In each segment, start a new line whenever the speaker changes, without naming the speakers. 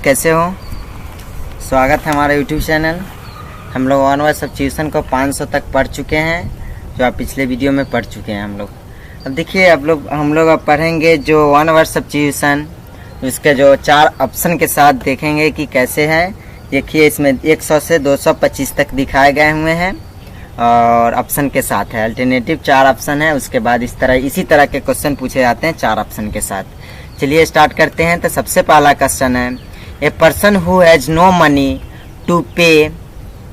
कैसे हो? स्वागत है हमारे यूट्यूब चैनल। हम लोग वन वर्ड सब्स्टिट्यूशन को 500 तक पढ़ चुके हैं, जो आप पिछले वीडियो में पढ़ चुके हैं हम लोग। अब देखिए हम लोग अब पढ़ेंगे जो वन वर्ड सब्स्टिट्यूशन, इसके जो 4 ऑप्शन के साथ देखेंगे कि कैसे है। देखिए इसमें 100 से 225 तक दिखाए गए हुए हैं और ऑप्शन के साथ है। अल्टरनेटिव 4 ऑप्शन है, उसके बाद इसी तरह के क्वेश्चन पूछे जाते हैं 4 ऑप्शन के साथ। चलिए स्टार्ट करते हैं। तो सबसे पहला क्वेश्चन है, a person who has no money to pay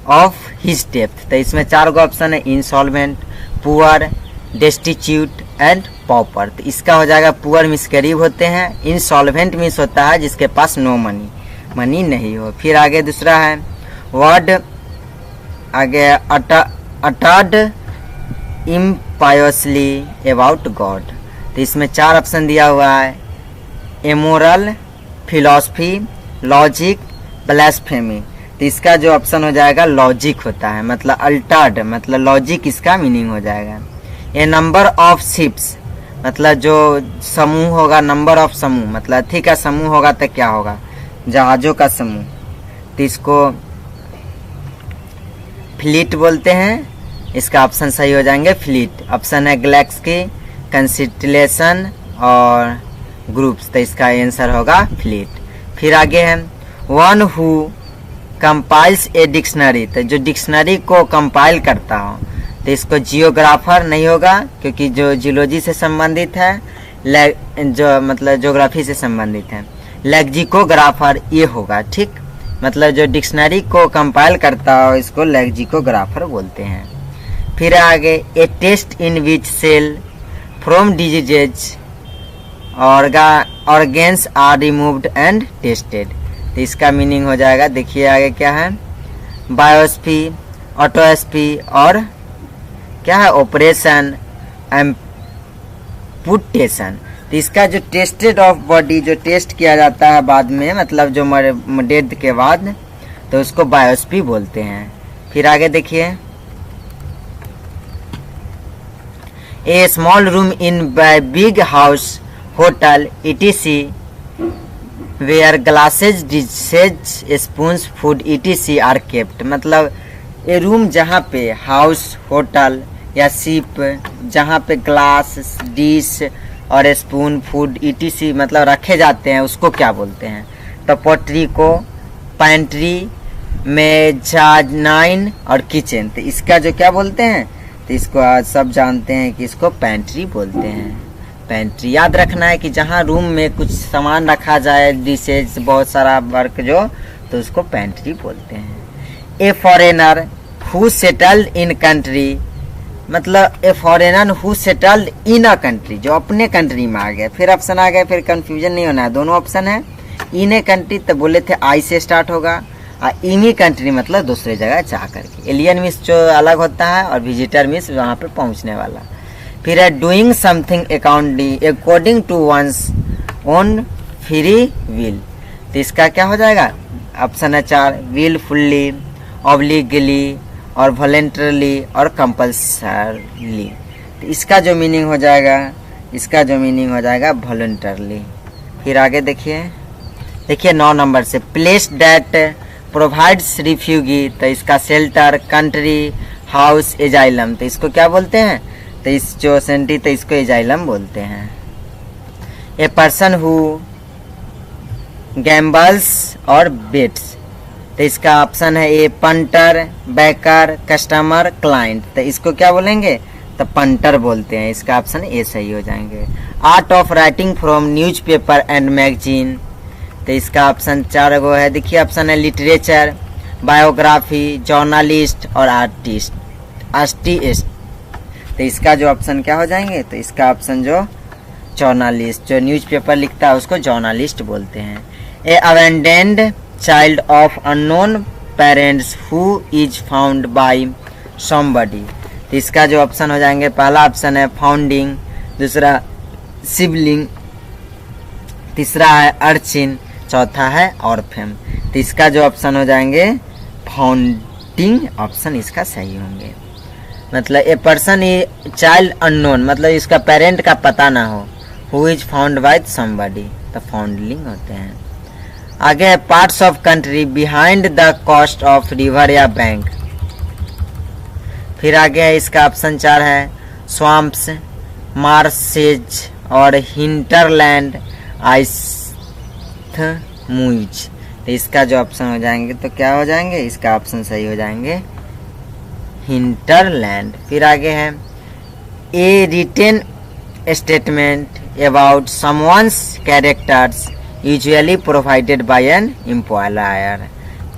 off his depth. तो इसमें 4 गो ऑप्शन है, insolvent, poor, destitute and pauper. तो इसका हो जाएगा पुअर मीन्स गरीब होते हैं, इंसॉल्वेंट मीन्स होता है जिसके पास नो मनी नहीं हो। फिर आगे दूसरा है वर्ड आगे अटर्ड इम्पायोसली अबाउट गॉड। तो इसमें 4 ऑप्शन दिया हुआ है, एमोरल, फिलॉसफी, लॉजिक, ब्लास्फेमी। तो इसका जो ऑप्शन हो जाएगा लॉजिक होता है, मतलब अल्टर्ड मतलब लॉजिक इसका मीनिंग हो जाएगा। ए नंबर ऑफ शिप्स मतलब जो समूह होगा, नंबर ऑफ समूह मतलब अथी का समूह होगा तो क्या होगा, जहाजों का समूह। तो इसको फ्लीट बोलते हैं, इसका ऑप्शन सही हो जाएंगे फ्लीट। ऑप्शन है गैलेक्सी, कंस्टेलेशन और ग्रुप्स। तो इसका आंसर होगा फ्लीट। फिर आगे है one who compiles a dictionary. तो जो डिक्शनरी को कंपाइल करता हो, तो इसको जियोग्राफर नहीं होगा क्योंकि जो जियोलॉजी से संबंधित है, जो मतलब ज्योग्राफी से संबंधित है। लेक्सिकोग्राफर ये होगा, ठीक। मतलब जो डिक्शनरी को कंपाइल करता हो इसको लेक्सिकोग्राफर बोलते हैं। फिर आगे a test in which cell from diseases organs are removed and tested. तो इसका मीनिंग हो जाएगा, देखिए आगे क्या है, बायोस्फी, ऑटोस्फी और क्या है ऑपरेशन एम्पुटेशन। तो इसका जो टेस्टेड ऑफ बॉडी जो टेस्ट किया जाता है बाद में, मतलब जो डेथ के बाद, तो उसको बायोस्फी बोलते हैं। फिर आगे देखिए, a small room in big house hotel etc where glasses, dishes, spoons, food etc are kept। मतलब ये रूम जहाँ पे हाउस, होटल या शिप, जहाँ पे ग्लास, डिश और स्पून, फूड etc मतलब रखे जाते हैं, उसको क्या बोलते हैं। तो पोट्री को पैंट्री, मेजानाइन और किचन। तो इसका जो क्या बोलते हैं, तो इसको आज सब जानते हैं कि इसको पैंट्री बोलते हैं। पैंट्री याद रखना है कि जहाँ रूम में कुछ सामान रखा जाए, डिशेज बहुत सारा वर्क जो, तो उसको पैंट्री बोलते हैं। A foreigner who settled in country मतलब a foreigner who settled in a country, जो अपने कंट्री में आ गए। फिर ऑप्शन आ गए, फिर कंफ्यूजन नहीं होना है, दोनों ऑप्शन है। इन ए कंट्री तो बोले थे आई से स्टार्ट होगा, और इन ही कंट्री मतलब दूसरे जगह जा करके। एलियन मीन्स जो अलग होता है और विजिटर मीन्स वहाँ पे पहुँचने वाला। फिर है doing something according to one's own free will. तो इसका क्या हो जाएगा, ऑप्शन है 4, विलफुल्ली, ऑब्लिगली और वॉलेंटरली और कंपल्सरली। तो इसका जो मीनिंग हो जाएगा वॉलेंटरली। फिर आगे देखिए 9 नंबर से, प्लेस दैट प्रोवाइड्स रिफ्यूगी। तो इसका शेल्टर, कंट्री, हाउस, एजाइलम। तो इसको क्या बोलते हैं, तो इस जो सेंटी, तो इसको एजाइलम बोलते हैं। ए पर्सन हु गैम्बल्स और बेट्स। तो इसका ऑप्शन है ए पंटर, बैकर, कस्टमर, क्लाइंट। तो इसको क्या बोलेंगे, तो पंटर बोलते हैं। इसका ऑप्शन ए सही हो जाएंगे। Art of writing from newspaper and magazine. तो इसका ऑप्शन 4 गो है। देखिए ऑप्शन है लिटरेचर, बायोग्राफी, जर्नलिस्ट और आर्टिस्ट। तो इसका जो ऑप्शन क्या हो जाएंगे, तो इसका ऑप्शन जो जर्नलिस्ट, जो न्यूज़पेपर लिखता है उसको जर्नलिस्ट बोलते हैं। A abandoned child of unknown parents who is found by somebody. तो इसका जो ऑप्शन हो जाएंगे, पहला ऑप्शन है फाउंडिंग, दूसरा सिबलिंग, तीसरा है अर्चिन, चौथा है ऑर्फेन। तो इसका जो ऑप्शन हो जाएंगे फाउंडिंग ऑप्शन इसका सही होंगे। मतलब a person a child unknown मतलब इसका पेरेंट का पता ना हो, who is found by somebody, तो फाउंडलिंग होते हैं। आगे है parts of country behind the cost of river या बैंक। फिर आगे है इसका ऑप्शन 4 है स्वाम्प्स, मार्सेज और हिंटरलैंड आइस्थमुइज। तो इसका जो ऑप्शन हो जाएंगे तो क्या हो जाएंगे, इसका ऑप्शन सही हो जाएंगे हिंटरलैंड। फिर आगे है a written statement about someone's characters usually provided by an employer.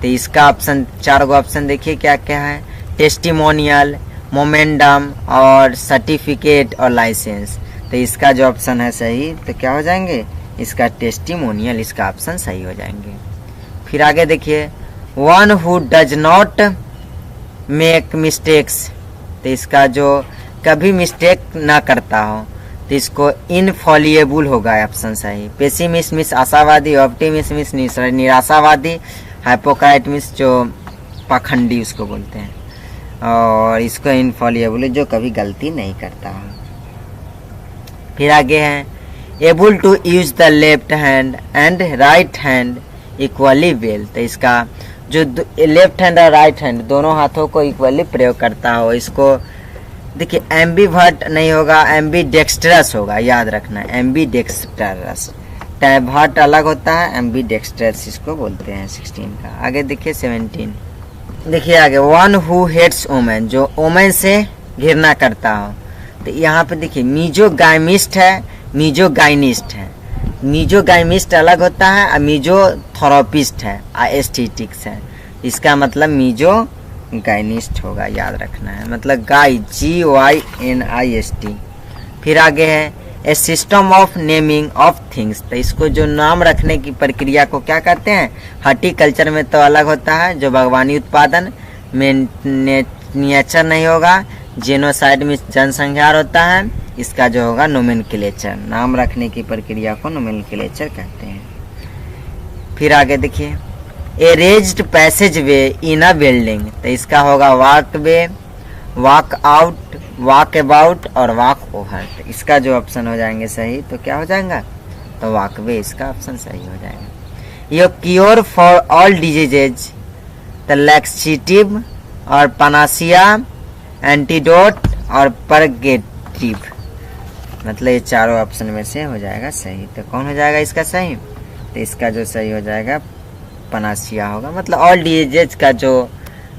तो इसका ऑप्शन 4 गो ऑप्शन देखिए क्या क्या है, टेस्टिमोनियल, मोमेंडम और सर्टिफिकेट और लाइसेंस। तो इसका जो ऑप्शन है सही तो क्या हो जाएंगे, इसका टेस्टिमोनियल, इसका ऑप्शन सही हो जाएंगे। फिर आगे देखिए one who does not make mistakes. तो इसका जो कभी मिस्टेक ना करता हो तो इसको इनफॉलिएबल होगा ऑप्शन सही। पेसिमिस्ट मीन्स आशावादी, ऑप्टिमिस्ट मीन्स निराशावादी, हाइपोक्राइट मीन्स जो पाखंडी उसको बोलते हैं, और इसको इनफॉलिएबल जो कभी गलती नहीं करता हो। फिर आगे है able to use the left hand and right hand equally well. तो इसका जो लेफ्ट हैंड और राइट हैंड दोनों हाथों को इक्वली प्रयोग करता हो, इसको देखिए एम्बीवर्ट नहीं होगा, एम्बीडेक्स्ट्रस होगा, याद रखना एम्बीडेक्स्ट्रस। टैभर्ट अलग होता है, एम्बीडेक्स्ट्रस इसको बोलते हैं 16 का। आगे देखिए 17, देखिए आगे वन हु हेट्स वुमेन, जो वुमेन से घृणा करता हो। तो यहाँ पे देखिए मीजोगाइमिस्ट है, मीजोगाइनिस्ट है। मीजोगाइमिस्ट अलग होता है और मीजोथेरापिस्ट है, एस्थेटिक्स है। इसका मतलब मीजोगाइनिस्ट होगा, याद रखना है, मतलब गाय GYNIST। फिर आगे है a system of naming of things. तो इसको जो नाम रखने की प्रक्रिया को क्या कहते हैं, हॉर्टिकल्चर में तो अलग होता है, जो बागवानी उत्पादन में नेचर नहीं होगा। जेनोसाइड में जनसंहार होता है, इसका जो होगा नोमेनक्लेचर, नाम रखने की प्रक्रिया को नोमेनक्लेचर कहते हैं। फिर आगे देखिए ए रेज्ड पैसेज वे इन अ बिल्डिंग। तो इसका होगा walk way, walk out, walk about और वॉक ओवर। तो इसका जो ऑप्शन हो जाएंगे सही तो क्या हो जाएगा, तो वॉक वे, इसका ऑप्शन सही हो जाएगा। यो cure for all diseases, the laxative और पनासिया, एंटीडोट और परगेटिव। मतलब ये चारों ऑप्शन में से हो जाएगा सही। तो कौन हो जाएगा इसका सही, तो इसका जो सही हो जाएगा पनासिया होगा। मतलब ऑल डिजीजेज का जो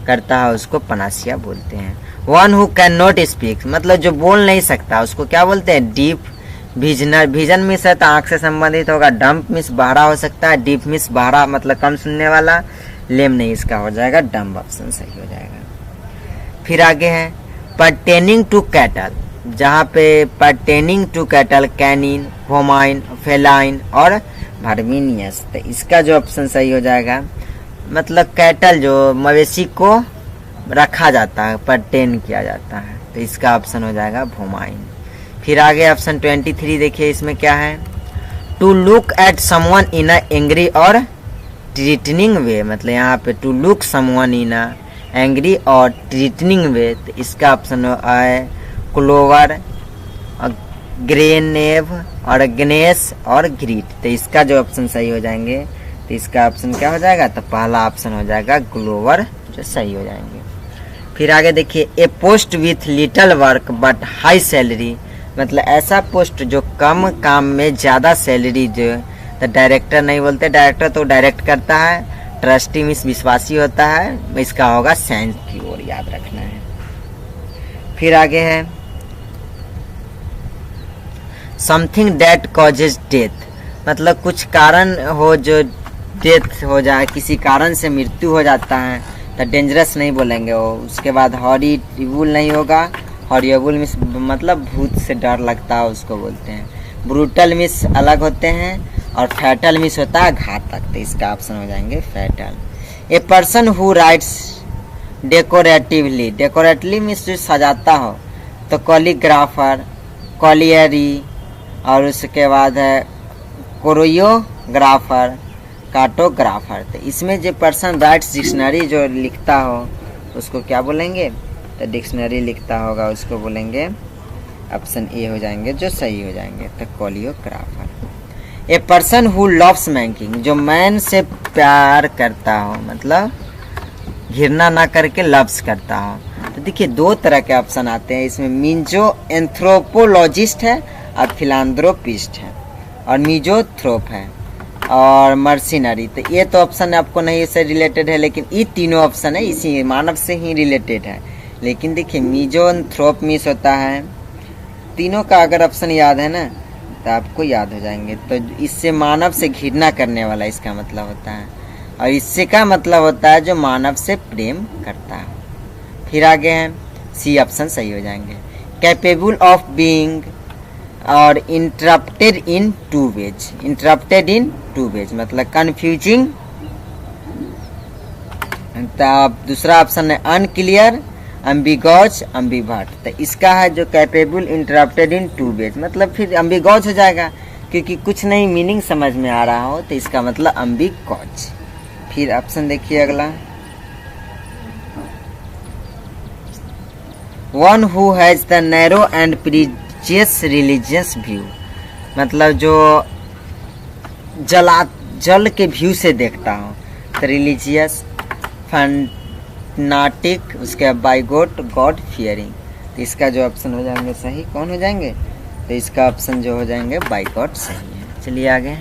करता है उसको पनासिया बोलते हैं। One who can not speak, मतलब जो बोल नहीं सकता उसको क्या बोलते हैं, डीप विजनर। विजन मिस है तो आंख से संबंधित होगा। डम्प मिस बहरा हो सकता है, डीप मिस बहरा मतलब कम सुनने वाला। लेम नहीं, इसका हो जाएगा डम्प, ऑप्शन सही हो जाएगा। फिर आगे है पर्टेनिंग टू कैटल, जहाँ पे पर्टेनिंग टू कैटल कैनिन, होमाइन, फेलाइन और वर्मिनियस। तो इसका जो ऑप्शन सही हो जाएगा, मतलब कैटल जो मवेशी को रखा जाता है, पर्टेन किया जाता है, तो इसका ऑप्शन हो जाएगा भोमाइन। फिर आगे ऑप्शन 23 देखिए, इसमें क्या है, to look at someone in a angry और ट्रीटनिंग वे। मतलब यहाँ पे to look someone in a angry और ट्रीटनिंग वे। तो इसका ऑप्शन है क्लोवर, ग्रेनेव और गनेश और ग्रीट। तो इसका जो ऑप्शन सही हो जाएंगे, तो इसका ऑप्शन क्या हो जाएगा, तो पहला ऑप्शन हो जाएगा ग्लोवर, जो सही हो जाएंगे। फिर आगे देखिए a post with little work but high salary, मतलब ऐसा पोस्ट जो कम काम में ज़्यादा सैलरी जो। तो डायरेक्टर नहीं बोलते, डायरेक्टर तो डायरेक्ट करता है, ट्रस्टी मिस विश्वासी होता है, इसका होगा साइंस की ओर, याद रखना है। फिर आगे है समथिंग दैट कॉजेज डेथ, मतलब कुछ कारण हो जो डेथ हो जाए, किसी कारण से मृत्यु हो जाता है, तो डेंजरस नहीं बोलेंगे वो। उसके बाद हॉरिबल नहीं होगा, हॉरिबल मिस मतलब भूत से डर लगता है उसको बोलते हैं। ब्रूटल मिस अलग होते हैं और फैटल मिस होता है घातक। तो इसका ऑप्शन हो जाएंगे fatal. A person who writes decoratively, decoratively miss जो सजाता हो, तो कॉलीग्राफर, कॉलियरी और उसके बाद है कोरियोग्राफर, कार्टोग्राफर। तो इसमें जो पर्सन राइट्स डिक्शनरी जो लिखता हो उसको क्या बोलेंगे, तो डिक्शनरी लिखता होगा उसको बोलेंगे, ऑप्शन ए हो जाएंगे जो सही हो जाएंगे, तो choreographer. A person who loves making, जो मैन से प्यार करता हो, मतलब घृणा ना करके लव्स करता हो। तो देखिए दो तरह के ऑप्शन आते हैं इसमें, मिजो एंथ्रोपोलॉजिस्ट है और फिलांथ्रोपिस्ट है, और मिजोथ्रोप है और मर्सिनरी। तो ये तो ऑप्शन आपको नहीं से रिलेटेड है, लेकिन ये तीनों ऑप्शन है इसी मानव से ही रिलेटेड है। लेकिन देखिए मिजोथ्रोप मिस होता है, तीनों का अगर ऑप्शन याद है ना तो आपको याद हो जाएंगे। तो इससे मानव से घृणा करने वाला इसका मतलब होता है, और इससे का मतलब होता है जो मानव से प्रेम करता है। फिर आगे हैं सी ऑप्शन सही हो जाएंगे। कैपेबल ऑफ बीइंग और interrupted in two ways, interrupted in two ways मतलब कंफ्यूजिंग। तब दूसरा ऑप्शन है अनक्लियर, अम्बिगॉज, अम्बिवर्ट। तो इसका है जो capable interrupted in two ways, मतलब फिर अम्बिगॉज हो जाएगा क्योंकि कुछ नहीं मीनिंग समझ में आ रहा हो, तो इसका मतलब अम्बिगॉज। फिर ऑप्शन देखिए अगला, one who has the narrow and precious religious view, मतलब जो जल के व्यू से देखता हो। तो रिलीजियस, फैनाटिक, उसके बाद बाइगोट, गॉड फियरिंग। तो इसका जो ऑप्शन हो जाएंगे सही कौन हो जाएंगे, तो इसका ऑप्शन जो हो जाएंगे बाइगोट सही है। चलिए आगे,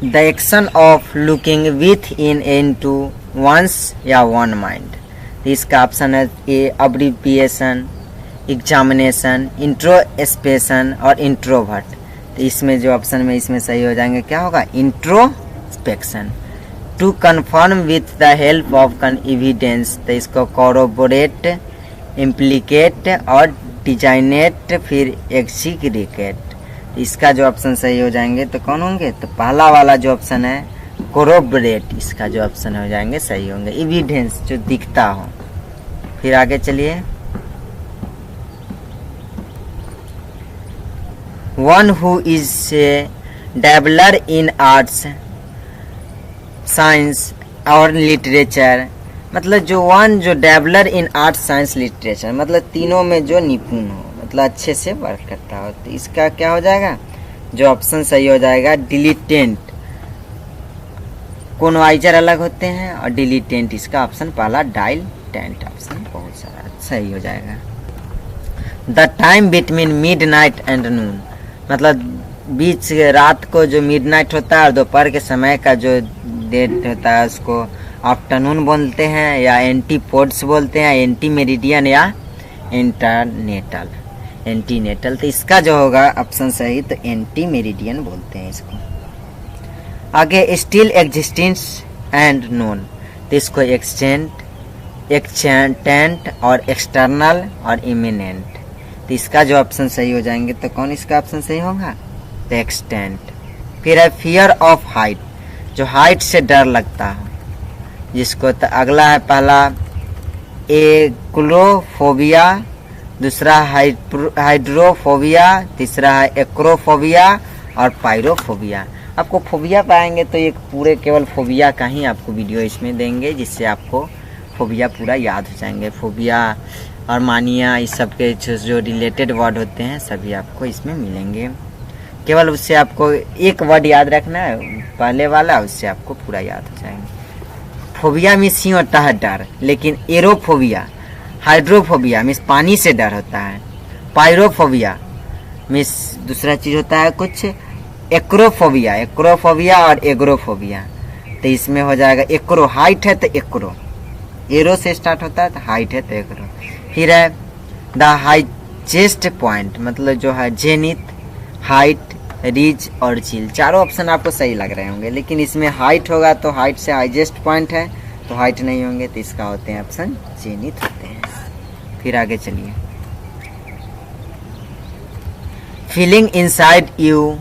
the action of looking within into one's या वन माइंड। तो इसका ऑप्शन है ए अब्रीविएशन, एग्जामिनेशन, इंट्रोस्पेक्शन और इंट्रोवर्ट। तो इसमें जो ऑप्शन में इसमें सही हो जाएंगे क्या होगा, introspection. To confirm with the help of evidence, तो इसको कोरोबोरेट, इम्प्लीकेट और डिजाइनेट, फिर एक्सिक्रिकेट। इसका जो ऑप्शन सही हो जाएंगे तो कौन होंगे, तो पहला वाला जो ऑप्शन है कोरोबोरेट, इसका जो ऑप्शन हो जाएंगे सही होंगे, एविडेंस जो दिखता हो। फिर आगे चलिए, one who is a dabbler in arts, science और लिटरेचर, मतलब जो वन जो dabbler in arts, science, literature, मतलब तीनों में जो निपुण हो, मतलब अच्छे से वर्क करता हो। तो इसका क्या हो जाएगा, जो ऑप्शन सही हो जाएगा डिलीटेंट। कॉन्वाइजर अलग होते हैं और डिलीटेंट, इसका ऑप्शन पहला डाइलटेंट ऑप्शन बहुत सारा सही हो जाएगा। The time between midnight and noon, मतलब बीच रात को जो मिडनाइट होता है और दोपहर के समय का जो डेट होता है उसको आफ्टरनून बोलते हैं, या एंटीपोड्स बोलते हैं, एंटी मेरिडियन या इंटरनेटल, एंटीनेटल। तो इसका जो होगा ऑप्शन सही तो एंटी मेरिडियन बोलते हैं इसको। आगे स्टिल एग्जिस्टेंस एंड नोन, तो इसको एक्सटेंट और एक्सटर्नल और इमिनेंट। तो इसका जो ऑप्शन सही हो जाएंगे तो कौन इसका ऑप्शन सही होगा, तो एक्सटेंट। फिर है फियर ऑफ हाइट, जो हाइट से डर लगता है जिसको, तो अगला है पहला एक्लोफोबिया, दूसरा हाइड्रोफोबिया, तीसरा है एक्रोफोबिया और पायरोफोबिया। आपको फोबिया पाएंगे तो एक पूरे केवल फोबिया का ही आपको वीडियो इसमें देंगे, जिससे आपको फोबिया पूरा याद हो जाएंगे। फोबिया और मानिया इस सब के जो रिलेटेड वर्ड होते हैं सभी आपको इसमें मिलेंगे। केवल उससे आपको एक वर्ड याद रखना है पहले वाला, उससे आपको पूरा याद हो जाएंगे। फोबिया मीन्स ही होता है डर, लेकिन एरोफोबिया, हाइड्रोफोबिया मीन्स पानी से डर होता है, पायरोफोबिया मीन्स दूसरा चीज होता है कुछ, एक्रोफोबिया, एक्रोफोबिया और एग्रोफोबिया। तो इसमें हो जाएगा एक्रो, हाइट है तो एक्रो, एरो से स्टार्ट होता है तो हाइट है तो एक्रो। फिर है द हाईएस्ट पॉइंट, मतलब जो है जेनिथ, हाइट, रिज और चिल। चारों ऑप्शन आपको सही लग रहे होंगे, लेकिन इसमें हाइट होगा तो हाइट से हाईएस्ट पॉइंट है तो हाइट नहीं होंगे, तो इसका होते हैं ऑप्शन जेनिथ होते हैं। फिर आगे चलिए, feeling inside you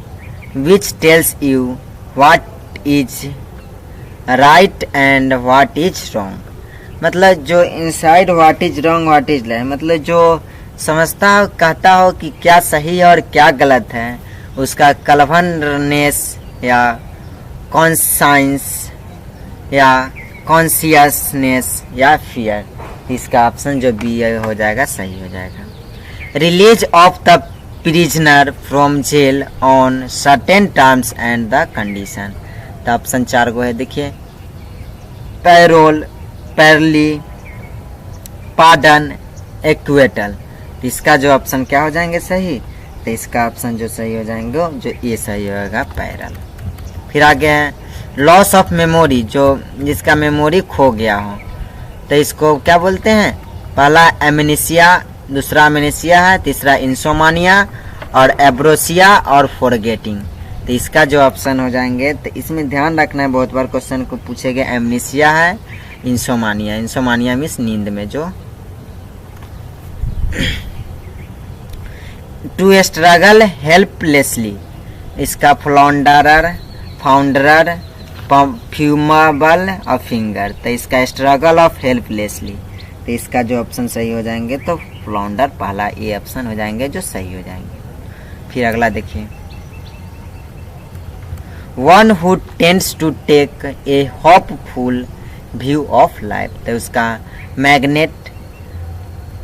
which tells you what is right and what is wrong, मतलब जो inside what is wrong what is right, मतलब जो समझता हो, कहता हो कि क्या सही है और क्या गलत है, उसका कल्पनेस या कॉन्साइंस या कॉन्सियसनेस या फियर। इसका ऑप्शन जो बी हो जाएगा सही हो जाएगा। Release of the prisoner from jail on certain terms and the condition. तो ऑप्शन 4 को है, देखिए पैरोल, पैरली, पार्डन, एक्वेटल। तो इसका जो ऑप्शन क्या हो जाएंगे सही, तो इसका ऑप्शन जो सही हो जाएंगे जो ये सही होगा पैरल। फिर आगे है लॉस ऑफ मेमोरी, जो जिसका मेमोरी खो गया हो, तो इसको क्या बोलते हैं, पहला एमनेसिया, दूसरा एमनेसिया है, तीसरा इंसोमानिया और एब्रोसिया और फॉरगेटिंग। तो इसका जो ऑप्शन हो जाएंगे, तो इसमें ध्यान रखना है, बहुत बार क्वेश्चन को पूछेगा, एमनेसिया है, इंसोमानिया। इंसोमानिया मीन्स नींद में जो। टू स्ट्रगल हेल्पलेसली, इसका फ्लॉन्डरर, फाउंडरर, फ्यूमेबल और फिंगर। तो इसका स्ट्रगल ऑफ हेल्पलेसली, तो इसका जो ऑप्शन सही हो जाएंगे तो फ्लॉन्डर, पहला ये ऑप्शन हो जाएंगे जो सही हो जाएंगे। फिर अगला देखिए, one who tends to take a hopeful view of life. तो उसका मैग्नेट,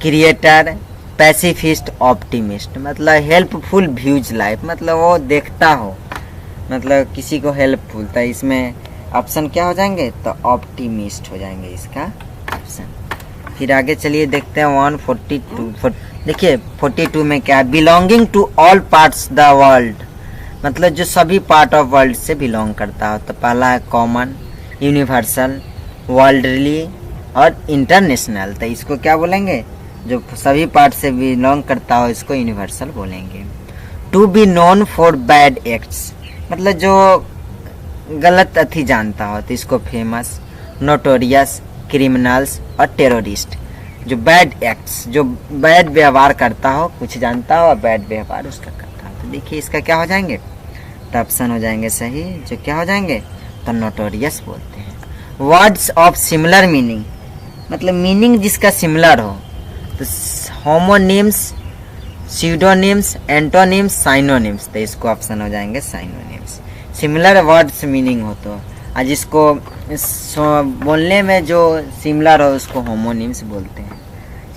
क्रिएटर, पैसिफिस्ट, ऑप्टिमिस्ट। मतलब हेल्पफुल व्यूज लाइफ, मतलब वो देखता हो, मतलब किसी को हेल्पफुल। तो इसमें ऑप्शन क्या हो जाएंगे, तो ऑप्टिमिस्ट हो जाएंगे इसका ऑप्शन। फिर आगे चलिए देखते हैं 142। देखिए 42 में क्या है, belonging to all parts the world, मतलब जो सभी पार्ट ऑफ वर्ल्ड से बिलोंग करता हो। तो पहला है कॉमन, यूनिवर्सल, वर्ल्डली और इंटरनेशनल। तो इसको क्या बोलेंगे, जो सभी पार्ट से बिलोंग करता हो इसको यूनिवर्सल बोलेंगे। To be known for bad acts, मतलब जो गलत अथी जानता हो तो इसको फेमस, नोटोरियस, क्रिमिनल्स और टेररिस्ट। जो बैड एक्ट्स, जो बैड व्यवहार करता हो, कुछ जानता हो और बैड व्यवहार उसका करता हो। तो देखिए इसका क्या हो जाएंगे, तो ऑप्शन हो जाएंगे सही, जो क्या हो जाएंगे, तो नोटोरियस बोलते हैं। वर्ड्स ऑफ सिमिलर मीनिंग, मतलब मीनिंग जिसका सिमिलर हो, तो होमोनिम्स, स्यूडोनिम्स, एंटोनिम्स, साइनोनिम्स। तो इसको ऑप्शन हो जाएंगे साइनोनिम्स। सिमिलर वर्ड्स मीनिंग हो तो, और जिसको बोलने में जो सिमिलर हो उसको होमोनिम्स बोलते हैं।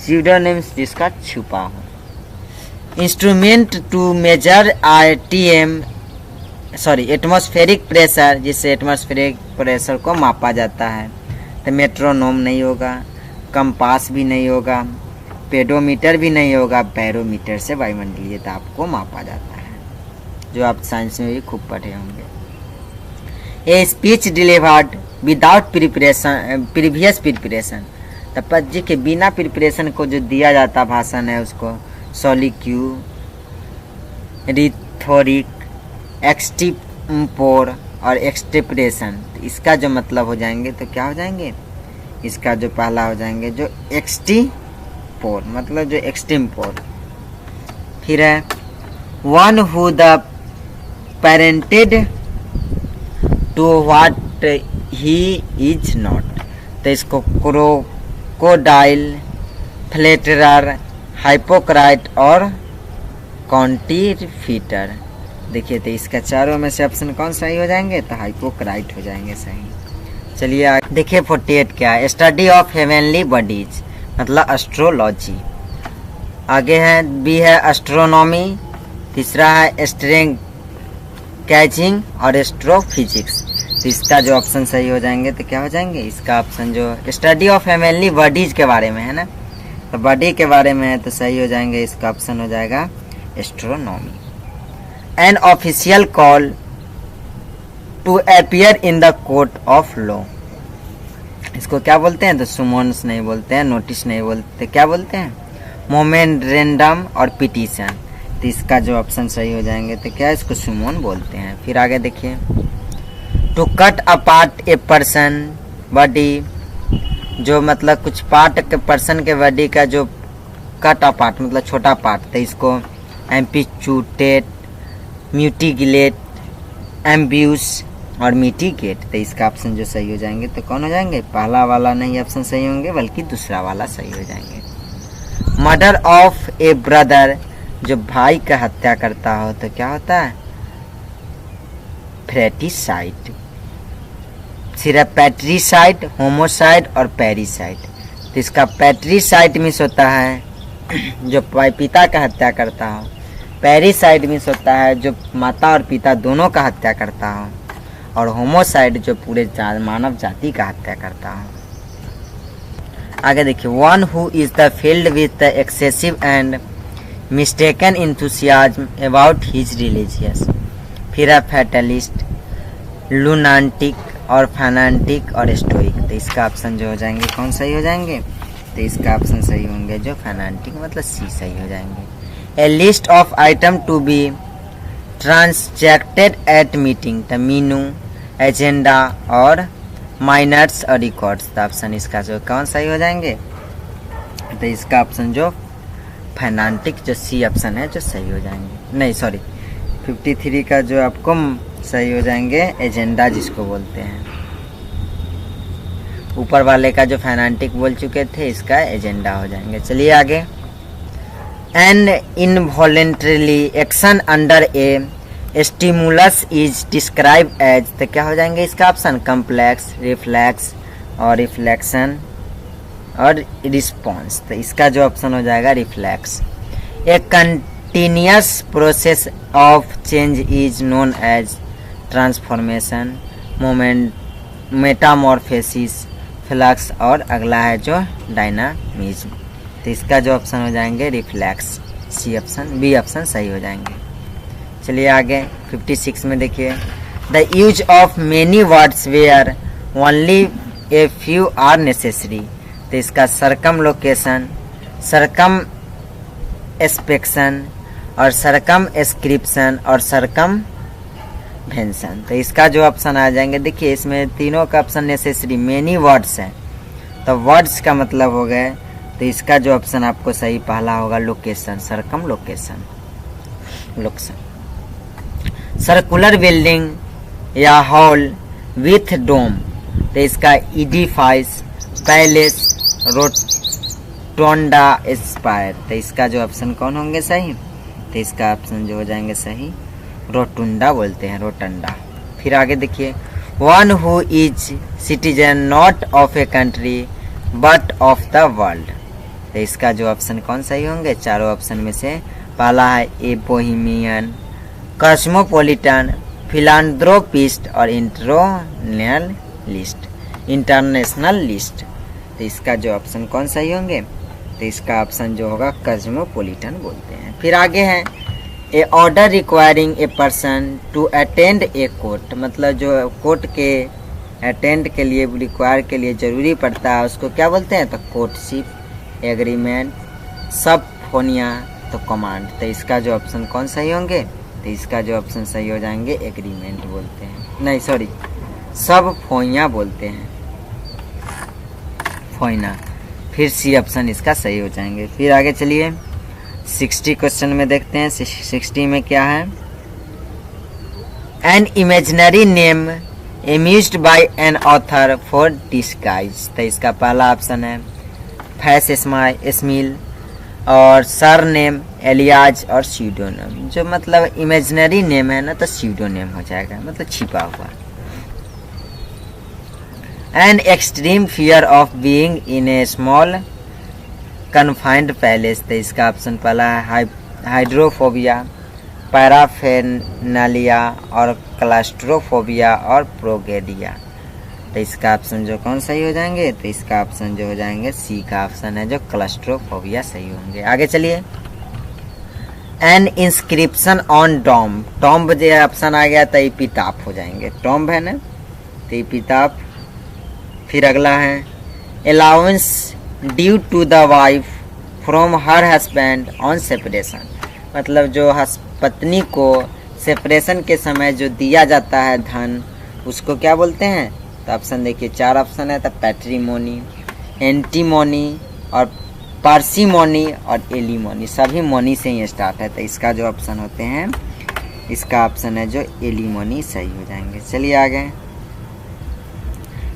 स्यूडोनिम्स जिसका छुपा हो। Instrument to measure atmospheric pressure, जिससे एटमॉस्फेरिक प्रेशर को मापा जाता है। तो मेट्रोनोम नहीं होगा, कंपास भी नहीं होगा, पेडोमीटर भी नहीं होगा, बैरोमीटर से वायुमंडलीय दाब को मापा जाता है, जो आप साइंस में भी खूब पढ़े होंगे। A speech delivered without previous preparation, तो पद के बिना प्रिपरेशन को जो दिया जाता भाषण है उसको सोलिक्यू, रिथोरिक, एक्सटिम्पोर और एक्सटिप्रेशन। इसका जो मतलब हो जाएंगे तो क्या हो जाएंगे, इसका जो पहला हो जाएंगे जो एक्सटिम्पोर, मतलब जो एक्सटिम्पोर। फिर है one who the pretended to what he is not. तो इसको क्रोकोडाइल, फ्लेटरर, हाइपोक्राइट और कॉन्टिफिटर। देखिए तो इसका चारों में से ऑप्शन कौन सही हो जाएंगे, तो हाइपोक्राइट हो जाएंगे सही। चलिए देखिए 48 क्या है, स्टडी ऑफ हेवनली बॉडीज, मतलब एस्ट्रोलॉजी। आगे है बी है एस्ट्रोनॉमी, तीसरा है स्ट्रेंग कैचिंग और एस्ट्रोफिजिक्स। तो इसका जो ऑप्शन सही हो जाएंगे तो क्या हो जाएंगे, इसका ऑप्शन जो स्टडी ऑफ हेवनली बॉडीज के बारे में है ना, तो बॉडी के बारे में है तो सही हो जाएंगे, इसका ऑप्शन हो जाएगा astronomy. An official call to appear in the court of law, इसको क्या बोलते हैं, तो सुमोन्स नहीं बोलते हैं, नोटिस नहीं बोलते, क्या बोलते हैं, मोमेंडम और पिटीशन। तो इसका जो ऑप्शन सही हो जाएंगे तो क्या, इसको सुमोन बोलते हैं। फिर आगे देखिए to cut apart a person body, जो मतलब कुछ पार्ट के पर्सन के बॉडी का जो कट अपार्ट मतलब छोटा पार्ट, तो इसको एम्पिचूटेट, म्यूटिगलेट, एम्ब्यूस और मिटिगेट। तो इसका ऑप्शन जो सही हो जाएंगे तो कौन हो जाएंगे, पहला वाला नहीं ऑप्शन सही होंगे बल्कि दूसरा वाला सही हो जाएंगे। मर्डर ऑफ ए ब्रदर, जो भाई का हत्या करता हो तो क्या होता है, फ्रेटिसाइड। सिर्फ पैट्रीसाइड, होमोसाइड और पैरीसाइड। तो इसका पैट्रीसाइड मिस होता है जो पिता का हत्या करता हो, पैरिसाइड मीन्स होता है जो माता और पिता दोनों का हत्या करता हो, और होमोसाइड जो पूरे मानव जाति का हत्या करता हो। आगे देखिए, one who is the field with the excessive and mistaken enthusiasm about his religious. फिर है फैटलिस्ट, लुनांटिक और फैनांटिक और स्टोइक। तो इसका ऑप्शन जो हो जाएंगे कौन सही हो जाएंगे? तो इसका ऑप्शन सही होंगे जो फैनांटिक, मतलब सी सही हो जाएंगे। A list of item to be transacted at meeting, the menu, agenda और माइनर्स और रिकॉर्ड्स। तो ऑप्शन इसका जो कौन सही हो जाएंगे? तो इसका ऑप्शन जो फैनांटिक जो सी ऑप्शन है जो सही हो जाएंगे। नहीं सॉरी, 53 का जो आपको सही हो जाएंगे एजेंडा जिसको बोलते हैं। ऊपर वाले का जो फैनांटिक बोल चुके थे, इसका एजेंडा हो जाएंगे। चलिए आगे। An involuntarily action under a stimulus is describe as. तो क्या हो जाएंगे इसका ऑप्शन? कम्प्लेक्स, रिफ्लेक्स और रिफ्लेक्शन और रिस्पॉन्स। तो इसका जो ऑप्शन हो जाएगा reflex. A continuous process of change is known as transformation, moment, metamorphosis, flux और अगला है जो डायनामिज्म। तो इसका जो ऑप्शन हो जाएंगे reflex, C option, B option सही हो जाएंगे। चलिए आगे 56 में देखिए, the use of many words where only a few are necessary. तो इसका सरकम लोकेशन, सरकम एस्पेक्शन और सरकम एस्क्रिप्शन और सरकम वेंशन। तो इसका जो ऑप्शन आ जाएंगे, देखिए इसमें तीनों का ऑप्शन नेसेसरी, मेनी वर्ड्स है तो वर्ड्स का मतलब हो गए। तो इसका जो ऑप्शन आपको सही पहला होगा location, circumlocation, location. Circular building या हॉल विथ डोम। तो इसका इडिफाइस, पैलेस, रोटोंडा, स्पायर। तो इसका जो ऑप्शन कौन होंगे सही? तो इसका ऑप्शन जो हो जाएंगे सही रोटुंडा बोलते हैं, रोटंडा। फिर आगे देखिए, one who is citizen not of a country but of the world. तो इसका जो ऑप्शन कौन सही होंगे? चारों ऑप्शन में से पहला है ए बोहेमियन, कॉस्मोपॉलिटन, फिलान्थ्रोपिस्ट और इंटरनेशनलिस्ट। तो इसका जो ऑप्शन कौन सही होंगे? तो इसका ऑप्शन जो होगा कॉस्मोपॉलिटन बोलते हैं। फिर आगे है a order requiring a person to attend a court. मतलब जो कोर्ट के अटेंड के लिए, रिक्वायर के लिए जरूरी पड़ता है उसको क्या बोलते हैं? तो कोर्टशिप, एग्रीमेंट, सबफोनिया, तो कमांड। तो इसका जो ऑप्शन कौन सही होंगे? तो इसका जो ऑप्शन सही हो जाएंगे एग्रीमेंट बोलते हैं, नहीं सॉरी सब फोइया बोलते हैं, फोइना। फिर सी ऑप्शन इसका सही हो जाएंगे। फिर आगे चलिए 60 क्वेश्चन में देखते हैं। 60 में क्या है? An imaginary name amused by an author for disguise. तो इसका पहला ऑप्शन है फैस स्मिल और सर नेम, एलियाज और स्यूडोनेम। जो मतलब इमेजिनरी नेम है ना तो स्यूडोनेम हो जाएगा, मतलब छिपा हुआ। An extreme fear of being in A small confined palace. तो इसका ऑप्शन पहला है हाइड्रोफोबिया, पैराफेनालिया और क्लास्ट्रोफोबिया और प्रोगेडिया। तो इसका ऑप्शन जो कौन सही हो जाएंगे? तो इसका ऑप्शन जो हो जाएंगे सी का ऑप्शन है जो क्लास्ट्रोफोबिया सही होंगे। आगे चलिए, N inscription on tomb. Tomb जो ऑप्शन आ गया तो एपिटाफ हो जाएंगे, टॉम्ब है ना तो एपिटाफ। फिर अगला है allowance due to the wife from her husband on separation. मतलब जो पत्नी को सेपरेशन के समय जो दिया जाता है धन, उसको क्या बोलते हैं? तो ऑप्शन देखिए 4 ऑप्शन है। तो पैट्रीमोनी, एंटीमोनी और पार्सीमोनी और एलिमोनी। सभी मोनी से ही स्टार्ट है। तो इसका जो ऑप्शन होते हैं, इसका ऑप्शन है जो एलिमोनी सही हो जाएंगे। चलिए आगे,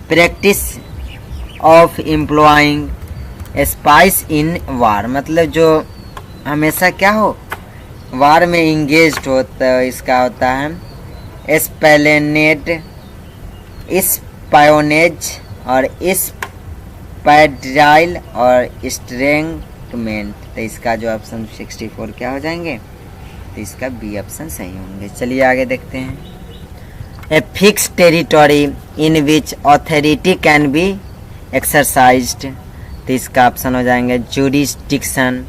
practice of employing spice in वार। मतलब जो हमेशा क्या हो, वार में इंगेज्ड हो। तो इसका होता है स्पेलेनेड, स्पायोनेज और स्पाइड्राइल और स्ट्रेंगमेंट। तो इसका जो ऑप्शन 64 क्या हो जाएंगे? तो इसका बी ऑप्शन सही होंगे। चलिए आगे देखते हैं। A fix territory in which authority can be exercised, तो इसका ऑप्शन हो जाएंगे जुरिस्डिक्शन,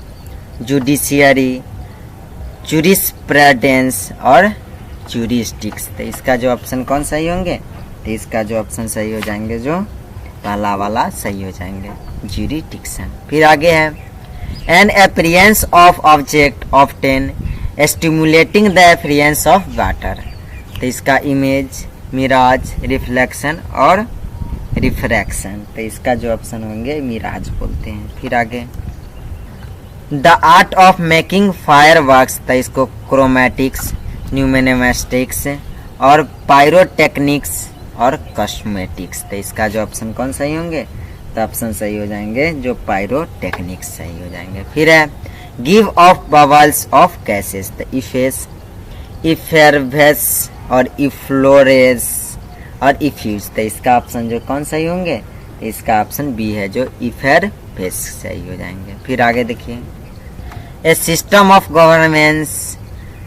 जुडिशियरी, जुरिस्प्रूडेंस और जुरिस्डिक्स। तो इसका जो ऑप्शन कौन सही होंगे, तो इसका जो ऑप्शन सही हो जाएंगे जो पहला वाला सही हो जाएंगे, जुरिडिक्शन। फिर आगे है an appearance of object often stimulating the appearance of water, तो इसका इमेज, मिराज, रिफ्लेक्शन और रिफ्रैक्शन। तो इसका जो ऑप्शन होंगे मिराज बोलते हैं। फिर आगे the art of making fire works, तो इसको क्रोमैटिक्स, न्यूमेनेमेस्टिक्स और पायरोटेक्निक्स और कॉस्मेटिक्स। तो इसका जो ऑप्शन कौन सही होंगे, तो ऑप्शन सही हो जाएंगे जो पायरोटेक्निक्स सही हो जाएंगे। फिर है give of bubbles of gases, तो इफेस, इफेरवेस और इफ्लोरेस और इफ्यूज। तो इसका ऑप्शन जो कौन सही होंगे, तो इसका ऑप्शन बी है जो इफेरवेस सही हो जाएंगे। फिर आगे देखिए a system of governance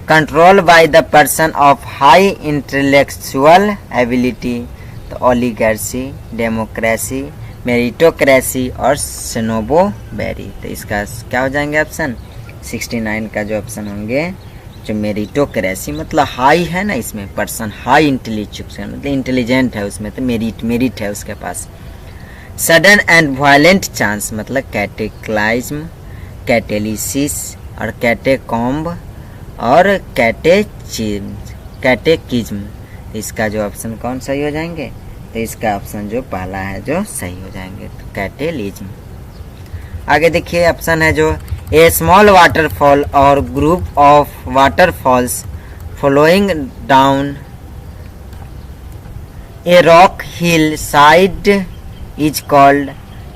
control by the person of high intellectual ability, तो ओलिगार्ची, डेमोक्रेसी, मेरिटोक्रेसी और स्नोबोबेरी। तो इसका क्या हो जाएंगे ऑप्शन 69 का जो ऑप्शन होंगे जो मेरिटोक्रेसी, मतलब हाई है ना, इसमें पर्सन हाई इंटेलेक्चुअल मतलब इंटेलिजेंट है उसमें, तो मेरिट है उसके पास। सडन एंड वायलेंट चांस मतलब कैटेक्लाइज्म, कैटेलिसिस और कैटेकॉम्ब और कैटेकिज्म। इसका जो ऑप्शन कौन सही हो जाएंगे, तो इसका ऑप्शन जो पहला है जो सही हो जाएंगे, तो कैटेलिज्म। आगे देखिए ऑप्शन है जो ए स्मॉल वाटरफॉल और group of waterfalls flowing down a rock hill side is called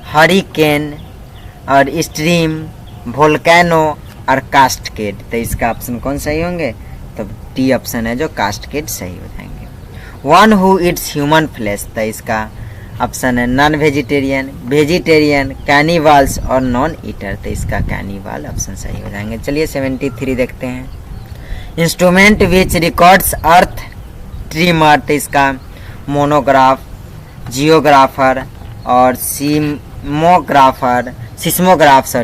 hurricane और स्ट्रीम, वोल्केनो और कास्टकेड। तो इसका ऑप्शन कौन सही होंगे, तो डी ऑप्शन है जो कास्टकेड सही हो जाएंगे। One who it's human flesh, तो इसका ऑप्शन है नॉन वेजिटेरियन, वेजिटेरियन, कैनिवाल्स और नॉन ईटर। तो इसका कैनिवाल ऑप्शन सही हो जाएंगे। चलिए 73 देखते हैं। Instrument which records earth trimmer, तो इसका मोनोग्राफ, जियोग्राफर और सिस्मोग्राफ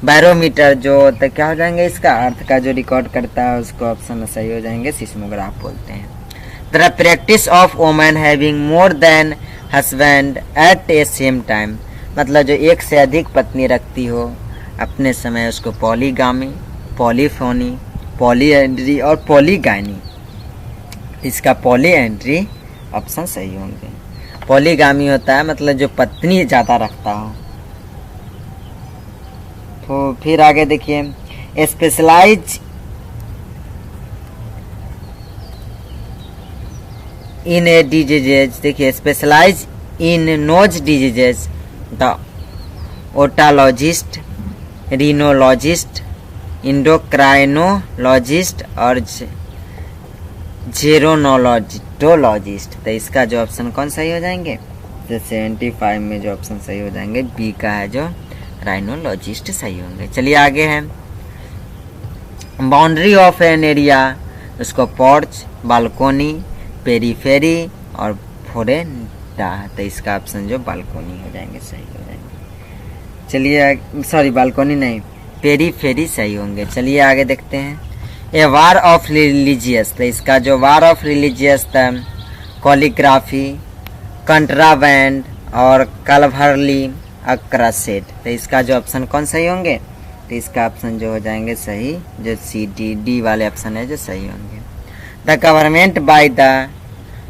बैरोमीटर जो तो क्या हो जाएंगे, इसका अर्थ का जो रिकॉर्ड करता है उसको ऑप्शन सही हो जाएंगे, सिस्मोग्राफ बोलते हैं। The practice of women having more than husband at a same time, मतलब जो एक से अधिक पत्नी रखती हो अपने समय, उसको पॉलीगामी, पॉलीफोनी, पॉलीएंड्री और पॉलीगाइनी। इसका पॉलीएंड्री ऑप्शन सही होंगे। पॉलीगामी होता है मतलब जो पत्नी ज़्यादा रखता हो। तो फिर आगे देखिए स्पेशलाइज इन ए डिजीजेज, देखिए specialise in nose diseases the otologist, rhinologist, endocrinologist और जेरोनोलॉजिस्ट। तो इसका जो ऑप्शन कौन सही हो जाएंगे, तो 75 में जो ऑप्शन सही हो जाएंगे बी का है जो राइनोलॉजिस्ट सही होंगे। चलिए आगे है बाउंड्री ऑफ एन एरिया, उसको पोर्च, बालकोनी, पेरीफेरी और फोरेंडा। तो इसका ऑप्शन जो बालकोनी हो जाएंगे सही हो जाएंगे। चलिए सॉरी बालकोनी नहीं, पेरीफेरी सही होंगे। चलिए आगे देखते हैं ए वार ऑफ रिलीजियस, तो इसका जो वार ऑफ रिलीजियस था कॉलीग्राफी, कंट्राबैंड और कलभरली अक्रसेट। तो इसका जो ऑप्शन कौन सही होंगे, तो इसका ऑप्शन जो हो जाएंगे सही जो सी डी वाले ऑप्शन है जो सही होंगे। The government by the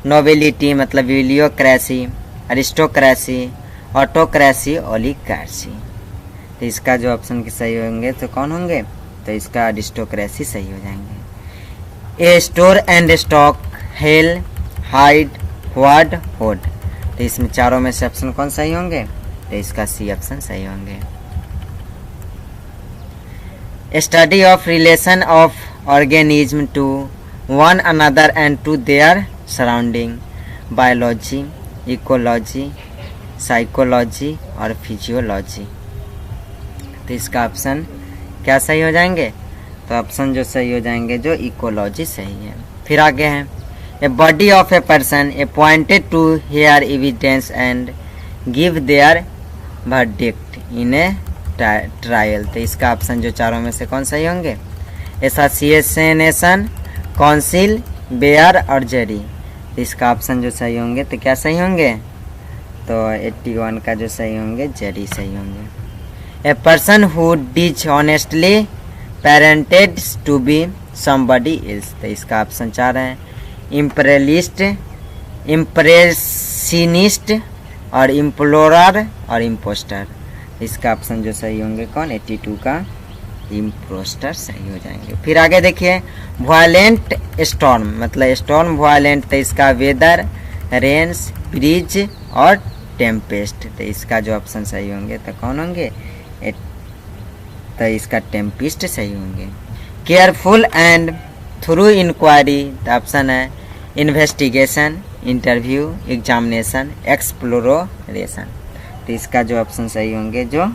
nobility मतलब विलियोक्रेसी, अरिस्टोक्रेसी, ऑटोक्रेसी, ओलिगार्ची। तो इसका जो ऑप्शन के सही होंगे तो कौन होंगे, तो इसका अरिस्टोक्रेसी सही हो जाएंगे। A store and stock, hail, hide, ward, hoard. तो इसमें चारों में से ऑप्शन कौन सही होंगे, तो इसका सी ऑप्शन सही होंगे। Study of relation of organism to one another and to their surrounding, biology, ecology, psychology और फिजियोलॉजी। तो इसका ऑप्शन क्या सही हो जाएंगे, तो ऑप्शन जो सही हो जाएंगे जो इकोलॉजी सही है। फिर आगे है a body of a person appointed to hear evidence and give their verdict in a trial. तो इसका ऑप्शन जो चारों में से कौन सही होंगे? एसोसिएशन, काउंसिल, बेयर और जरी। तो इसका ऑप्शन जो सही होंगे तो क्या सही होंगे? तो 81 का जो सही होंगे जरी सही होंगे। A person who dishonestly pretended to be somebody is. तो इसका ऑप्शन 4 है इम्परेलिस्ट, इम्प्रेशनिस्ट और इम्प्लोरर और इम्पोस्टर। इसका ऑप्शन जो सही होंगे कौन? 82 का इम्पोस्टर सही हो जाएंगे। फिर आगे देखिए वायलेंट स्टॉर्म, मतलब स्टॉर्म वायलेंट। तो इसका वेदर, रेन्स, ब्रिज और टेम्पेस्ट। तो इसका जो ऑप्शन सही होंगे तो कौन होंगे? तो इसका टेम्पेस्ट सही होंगे। Careful and through inquiry. तो ऑप्शन है इन्वेस्टिगेशन, इंटरव्यू, एग्जामिनेशन, एक्सप्लोरेशन। तो इसका जो ऑप्शन सही होंगे जो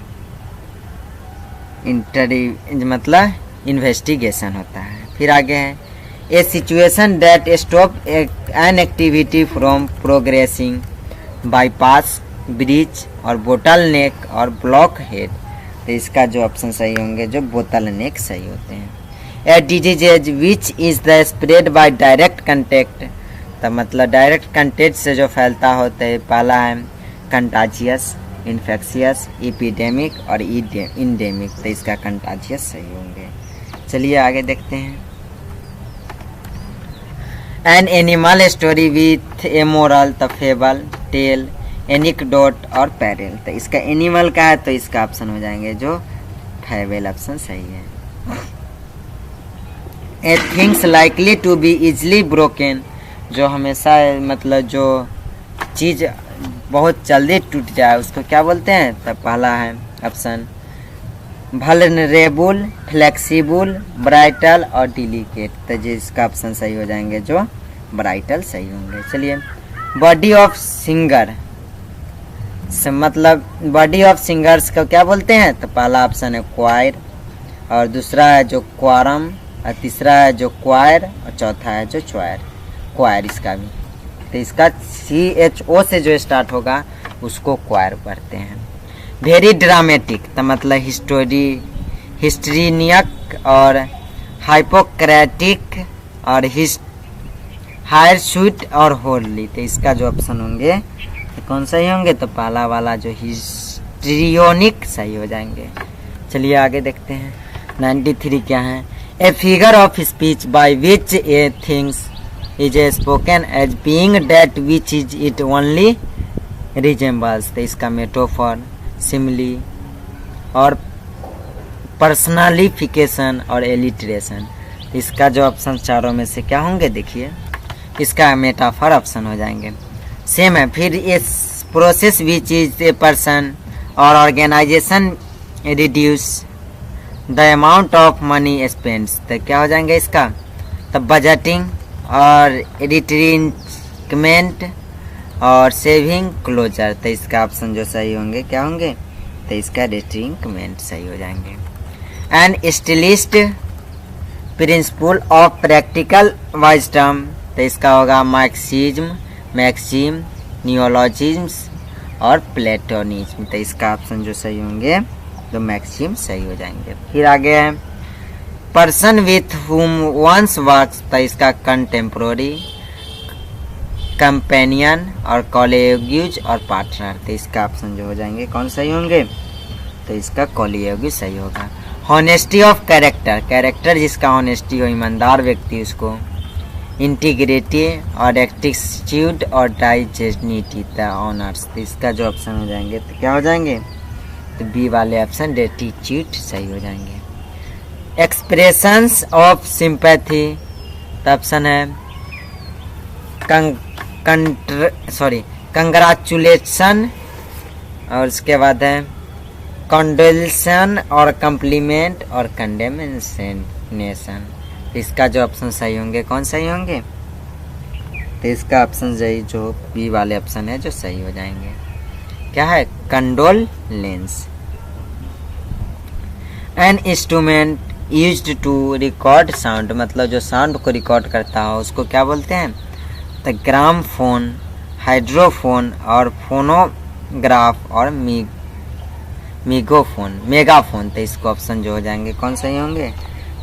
मतलब इन्वेस्टिगेशन होता है। फिर आगे है a situation that stop an activity from progressing, bypass, bridge और बोटल नेक और ब्लॉक हेड। तो इसका जो ऑप्शन सही होंगे जो बोतल नेक सही होते हैं। A disease which is the spread by direct contact. तो मतलब डायरेक्ट कंटेक्ट से जो फैलता होता है, पहला है कंटाजियस, इन्फेक्शियस, एपिडेमिक और इंडेमिक। तो इसका कंटाजियस सही होंगे। चलिए आगे देखते हैं। An animal story with A moral. तो फेबल, टेल, एनिक्डोट और पैरल। तो इसका एनिमल का है तो इसका ऑप्शन हो जाएंगे जो फेबल ऑप्शन सही है। A things likely to be easily broken. जो हमेशा मतलब जो चीज़ बहुत जल्दी टूट जाए उसको क्या बोलते हैं? तो पहला है ऑप्शन वल्नरेबल, फ्लेक्सिबल, ब्राइटल और डिलिकेट। तो जिसका ऑप्शन सही हो जाएंगे जो ब्राइटल सही होंगे। चलिए बॉडी ऑफ सिंगर, मतलब बॉडी ऑफ सिंगर्स को क्या बोलते हैं? तो पहला ऑप्शन है क्वायर और दूसरा है जो क्वारम और तीसरा है जो क्वायर और चौथा है जो च्वायर, क्वायर इसका भी। तो इसका CHO से जो स्टार्ट होगा उसको क्वायर पढ़ते हैं। वेरी ड्रामेटिक तो मतलब हिस्ट्रीनियक और हाइपोक्रेटिक और हायर स्वीट और होली। तो इसका जो ऑप्शन होंगे तो कौन सही होंगे? तो पहला वाला जो हिस्ट्रियोनिक सही हो जाएंगे। चलिए आगे देखते हैं। 93 क्या है? A figure of speech by which a things is spoken as being that which is it only resembles. तो इसका मेटाफर, सिमिली और पर्सनलिफिकेशन और एलिट्रेशन। इसका जो ऑप्शन चारों में से क्या होंगे? देखिए इसका मेटाफर ऑप्शन हो जाएंगे। सेम है। फिर इस process which is a person और organisation reduce the amount of money spends. तो क्या हो जाएंगे इसका? तो बजटिंग और रिट्रीटमेंट और सेविंग क्लोजर। तो इसका ऑप्शन जो सही होंगे क्या होंगे? तो इसका रिट्रीटमेंट सही हो जाएंगे। And stylist principle of practical wisdom. तो इसका होगा मार्क्सिज्म, मैक्सिम, नियोलॉजिज्म और प्लेटोनिज्म। तो इसका ऑप्शन जो सही होंगे तो मैक्सिम सही हो जाएंगे। फिर आगे है person with whom one's works. तो इसका कंटेम्प्रोरी, कंपेनियन और कॉलेग्यूज और पार्टनर। तो इसका ऑप्शन जो हो जाएंगे कौन सही होंगे? तो इसका कॉलेग्यूज सही होगा। हॉनेस्टी ऑफ कैरेक्टर, कैरेक्टर जिसका हॉनेस्टी हो, ईमानदार व्यक्ति उसको। इंटीग्रिटी और एटीट्यूड और डाइजेनिटी द ऑनर्स। तो इसका जो ऑप्शन हो जाएंगे तो क्या हो जाएंगे? तो बी वाले ऑप्शन एटीट्यूड सही हो जाएंगे। Expressions of sympathy. तो ऑप्शन है कंग्रेचुलेशन और उसके बाद है कंडोलेशन और कम्प्लीमेंट और कंडेमनेशन। तो इसका जो ऑप्शन सही होंगे कौन सही होंगे? तो इसका ऑप्शन सही जो बी वाले ऑप्शन है जो सही हो जाएंगे। क्या है? Condolence. An instrument used to record sound, मतलब जो साउंड को रिकॉर्ड करता हो उसको क्या बोलते हैं? तो ग्रामफोन, हाइड्रोफोन और फोनोग्राफ और मेगाफोन। तो इसको ऑप्शन जो हो जाएंगे कौन सही होंगे?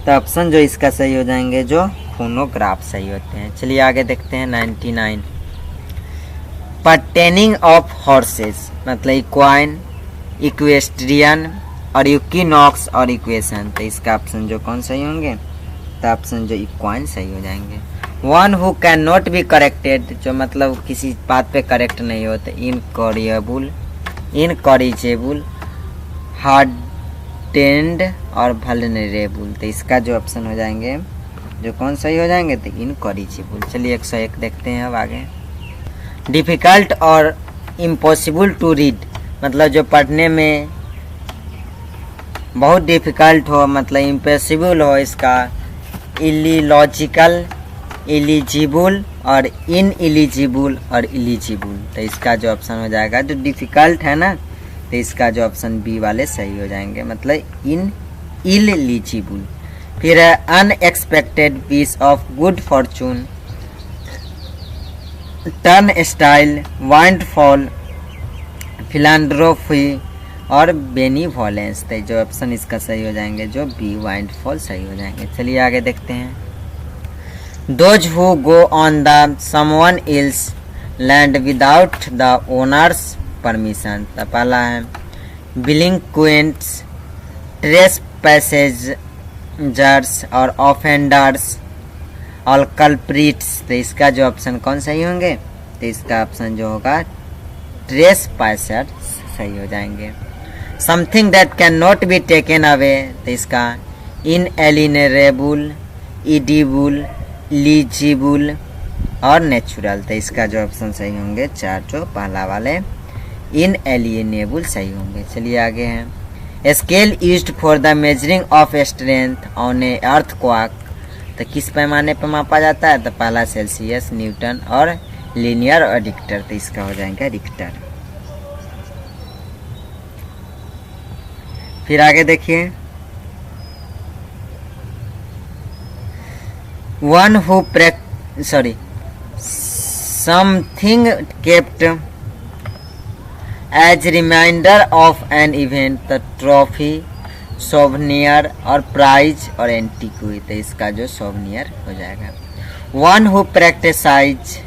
तो ऑप्शन जो इसका सही हो जाएंगे जो फोनोग्राफ सही होते हैं। चलिए आगे देखते हैं 99। पर्टेनिंग ऑफ हॉर्सेस, मतलब इक्वाइन, इक्वेस्ट्रियन और इक्विनॉक्स और इक्वेशन। तो इसका ऑप्शन जो कौन सही होंगे? तो ऑप्शन जो इक्वाइन सही हो जाएंगे। One who can not be corrected, जो मतलब किसी बात पे करेक्ट नहीं होते, इनकॉरिजेबल, हार्डेंड और वल्नरेबल। तो इसका जो ऑप्शन हो जाएंगे जो कौन सही हो जाएंगे? तो इनकॉरिजेबल। चलिए 101 देखते हैं अब आगे। डिफ़िकल्ट और इम्पॉसिबल टू रीड, मतलब जो पढ़ने में बहुत डिफ़िकल्ट हो, मतलब इम्पॉसिबल हो, इसका इलॉजिकल, एलिजिबल और इनएलिजिबल और एलिजिबल। तो इसका जो ऑप्शन हो जाएगा जो डिफ़िकल्ट है ना, तो इसका जो ऑप्शन बी वाले सही हो जाएंगे, मतलब इनएलिजिबल। फिर है unexpected piece of good fortune, turnstile, windfall, philanthropy और बेनीवोलेंस। तो जो ऑप्शन इसका सही हो जाएंगे जो बी, वाइंडफॉल सही हो जाएंगे। चलिए आगे देखते हैं। Those who go on the someone else land without the owners permission. तो पहला है बिलिंक्वेंट्स, ट्रेस पैसेंजर्स और ऑफेंडर्स और कल्प्रिट्स। तो इसका जो ऑप्शन कौन सही होंगे? तो इसका ऑप्शन जो होगा ट्रेस पैसेंजर सही हो जाएंगे। Something that can not be taken away, तो इसका इनएलिनेबल, इडिबल, लीजिबल और नेचुरल। तो इसका जो ऑप्शन सही होंगे चार जो पहला वाले इनएलिनेबल सही होंगे। चलिए आगे हैं। Scale used for the measuring of strength on a earthquake. तो किस पैमाने पर मापा जाता है? तो पहला सेल्सियस, न्यूटन और लीनियर और रिक्टर। तो इसका हो जाएगा रिक्टर। फिर आगे देखिए। One who something kept as reminder of an event, the trophy, souvenir और प्राइज और एंटीक्वी। तो इसका जो सोवनियर हो जाएगा। One who practise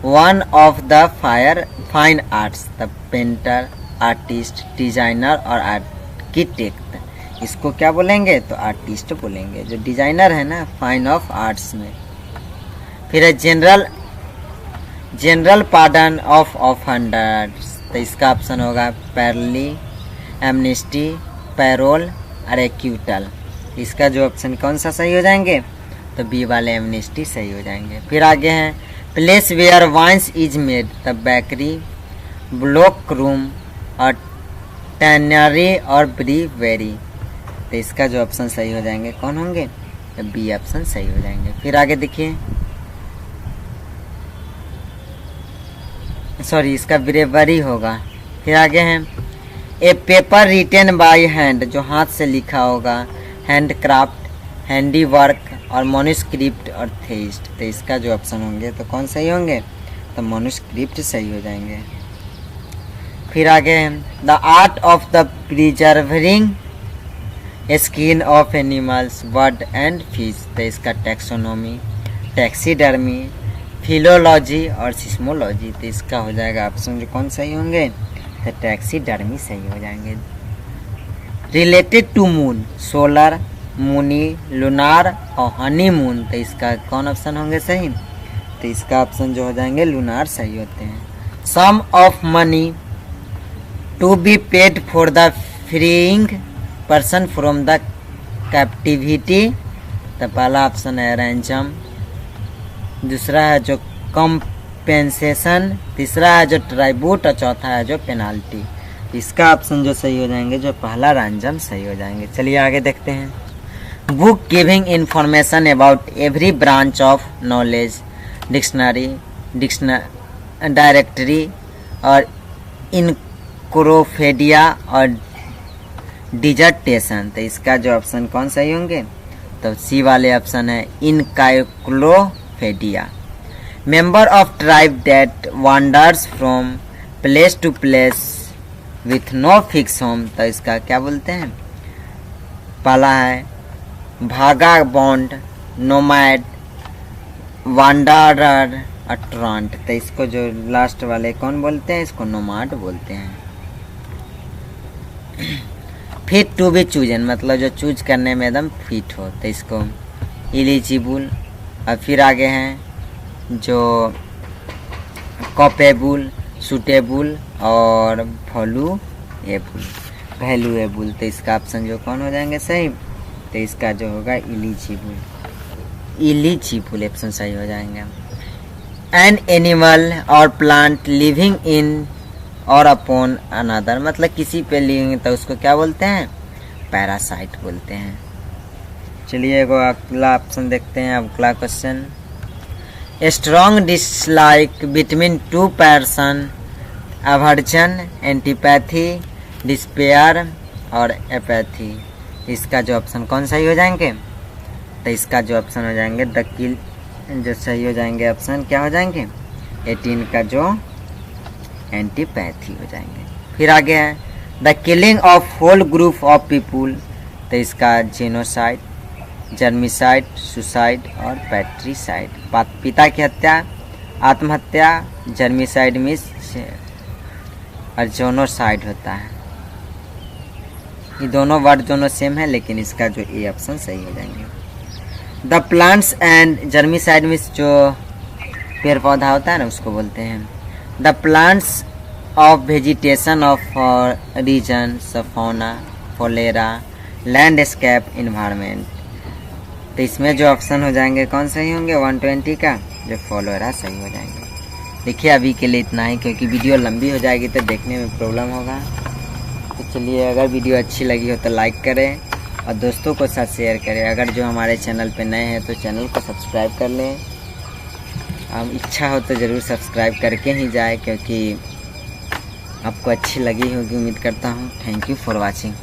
one of the fine arts, the painter, artist, designer और आर्किटेक्ट। इसको क्या बोलेंगे? तो आर्टिस्ट बोलेंगे। जो डिजाइनर है ना फाइन ऑफ आर्ट्स में। फिर है जनरल पार्डन ऑफ ऑफेंडर्स। तो इसका ऑप्शन होगा पैरली, एमनेस्टी, पैरोल और एक्यूटल। इसका जो ऑप्शन कौन सा सही हो जाएंगे? तो बी वाले एमनेस्टी सही हो जाएंगे। फिर आगे हैं place where wines is made, the bakery, block room और टैनरी और ब्रीवेरी। तो इसका जो ऑप्शन सही हो जाएंगे कौन होंगे? तो बी ऑप्शन सही हो जाएंगे। फिर आगे देखिए, सॉरी इसका ब्रेवरी होगा। फिर आगे हैं ए पेपर रिटेन बाय हैंड, जो हाथ से लिखा होगा, हैंडक्राफ्ट, हैंडी वर्क और मनुस्क्रिप्ट और थेस्ट। तो इसका जो ऑप्शन होंगे तो कौन सही होंगे? तो मनुस्क्रिप्ट सही हो जाएंगे। फिर आगे हैं the art of the preserving skin of animals, bird and fish. तो इसका टैक्सोनॉमी, टैक्सीडर्मी, फिलोलॉजी और सिस्मोलॉजी। तो इसका हो जाएगा ऑप्शन जो कौन सही होंगे? तो टैक्सीडर्मी सही हो जाएंगे। Related to moon, solar, moony, lunar और हनीमून। तो इसका कौन ऑप्शन होंगे सही? तो इसका ऑप्शन जो हो जाएंगे लूनार सही होते हैं। Sum of money to be paid for the freeing person from the captivity. तो पहला ऑप्शन है रैंचम, दूसरा है जो कंपेंसेशन, तीसरा है जो ट्राइब्यूट और चौथा है जो पेनाल्टी। इसका ऑप्शन जो सही हो जाएंगे जो पहला रैंचम सही हो जाएंगे। चलिए आगे देखते हैं। Book giving information about every branch of knowledge, dictionary, directory और इनक्रोफेडिया और डिजर्टेशन, तो इसका जो ऑप्शन कौन सही होंगे, तो सी वाले ऑप्शन है encyclopaedia. Member of tribe that wanders from place to place with no fix home, तो इसका क्या बोलते हैं, पहला है भागा बॉन्ड, नोमैड, वांडरर, अट्रांट, तो इसको जो लास्ट वाले कौन बोलते हैं, इसको नोमाड बोलते हैं। फिट टू बी चूजन, मतलब जो चूज करने में एकदम फिट हो, तो इसको एलिजिबल। और फिर आगे हैं जो कॉपेबल, सूटेबल और वैल्यूएबल, तो इसका ऑप्शन जो कौन हो जाएंगे सही, तो इसका जो होगा इलिजिबल ऑप्शन सही हो जाएंगे। एन एनिमल और प्लांट लिविंग इन और अपॉन अनदर, मतलब किसी पे लिविंग, तो उसको क्या बोलते हैं, पैरासाइट बोलते हैं। चलिए अगला ऑप्शन देखते हैं। अगला question, strong dislike between two person, aversion, antipathy, despair और एपैथी, इसका जो ऑप्शन कौन सही हो जाएंगे, तो इसका जो ऑप्शन हो जाएंगे जो सही हो जाएंगे ऑप्शन क्या हो जाएंगे, 18 का जो एंटीपैथी हो जाएंगे। फिर आगे है the killing of whole group of people, तो इसका जेनोसाइड, जर्मिसाइड, सुसाइड और पैट्रीसाइड, पिता की हत्या, आत्महत्या, जर्मिसाइड मिस और जोनोसाइड होता है। ये दोनों वर्ड दोनों सेम है, लेकिन इसका जो ए ऑप्शन सही हो जाएंगे। The plants and germicide means जो पेड़ पौधा होता है ना, उसको बोलते हैं the plants of vegetation of region, fauna, flora, landscape, environment, तो इसमें जो ऑप्शन हो जाएंगे कौन सही होंगे, 120 का जो फोलेरा सही हो जाएंगे। देखिए अभी के लिए इतना ही, क्योंकि वीडियो लंबी हो जाएगी तो देखने में प्रॉब्लम होगा। तो चलिए, अगर वीडियो अच्छी लगी हो तो लाइक करें और दोस्तों को साथ शेयर करें। अगर जो हमारे चैनल पे नए हैं तो चैनल को सब्सक्राइब कर लें। अब इच्छा हो तो ज़रूर सब्सक्राइब करके ही जाए, क्योंकि आपको अच्छी लगी होगी उम्मीद करता हूँ। Thank you for watching.